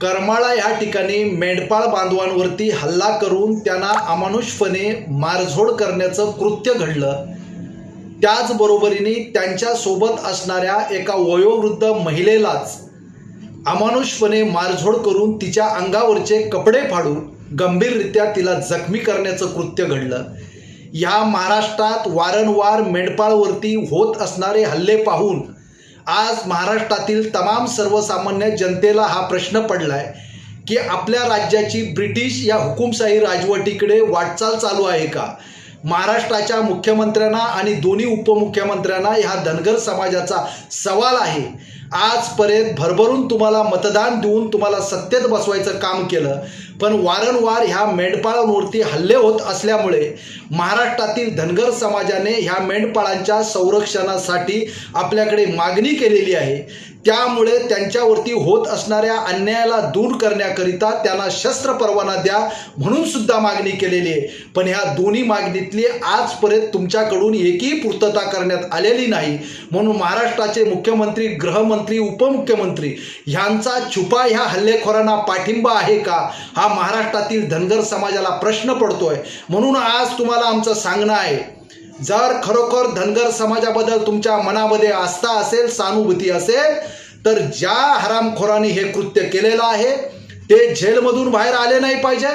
करमाळा या ठिकाणी मेंढपाळ बांधवांवरती हल्ला करून त्यांना अमानुषपणे मारझोड करण्याचं कृत्य घडलं। त्याचबरोबरीने त्यांच्यासोबत असणाऱ्या एका वयोवृद्ध महिलेलाच अमानुषपणे मारझोड करून तिच्या अंगावरचे कपडे फाडून गंभीररित्या तिला जखमी करण्याचं कृत्य घडलं। या महाराष्ट्रात वारंवार मेंढपाळवरती होत असणारे हल्ले पाहून आज महाराष्ट्रातील तमाम सर्वसामान्य जनतेला हा प्रश्न पडलाय की आपल्या राज्याची ब्रिटिश या हुकुमशाही राजवटीकडे वाटचाल चालू आहे का। महाराष्ट्राच्या मुख्यमंत्र्यांना आणि दोन्ही उपमुख्यमंत्र्यांना ह्या धनगर समाजाचा सवाल आहे। आजपर्यंत भरभरून तुम्हाला मतदान देऊन तुम्हाला सत्तेत बसवायचं काम केलं, पण वारंवार ह्या मेंढपाळांवरती हल्ले होत असल्यामुळे महाराष्ट्रातील धनगर समाजाने ह्या मेंढपाळांच्या संरक्षणासाठी आपल्याकडे मागणी केलेली आहे। त्यामुळे त्यांच्यावरती होत असणाऱ्या अन्यायाला दूर करण्याकरिता त्यांना शस्त्र परवाना द्या म्हणून सुद्धा मागणी केलेली आहे। पण ह्या दोन्ही मागणीतली आजपर्यंत तुमच्याकडून एकही पूर्तता करण्यात आलेली नाही। म्हणून महाराष्ट्राचे मुख्यमंत्री, गृहमंत्री, उपमुख्यमंत्री ह्यांचा छुपा ह्या हल्लेखोरांना पाठिंबा आहे का, हा महाराष्ट्रातील धनगर समाजाला प्रश्न पडतोय। म्हणून आज तुम्हाला आमचं सांगणं आहे, जर खरोखर धनगर समाजाबद्दल तुमच्या मनामध्ये आस्था असेल, सहानुभूती असेल, तर ज्या हरामखोरांनी हे कृत्य केलेलं आहे ते जेलमधून बाहेर आले नाही पाहिजे।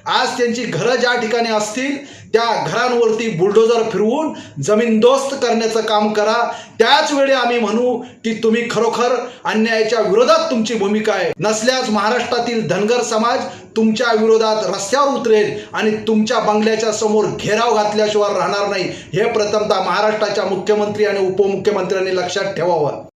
आज त्यांची घरं ज्या ठिकाणी असतील त्या घरांवरती बुलडोजर फिरवून जमीनदोस्त करण्याचं काम करा। त्याच वेळी आम्ही म्हणू की तुम्ही खरोखर अन्यायाच्या विरोधात तुमची भूमिका आहे, नसल्यास महाराष्ट्रातील धनगर समाज तुमच्या विरोधात रस्त्यावर उतरेल आणि तुमच्या बंगल्याच्या समोर घेराव घातल्याशिवाय राहणार नाही। हे प्रथमतः महाराष्ट्राच्या मुख्यमंत्री आणि उपमुख्यमंत्र्यांनी लक्षात ठेवावं।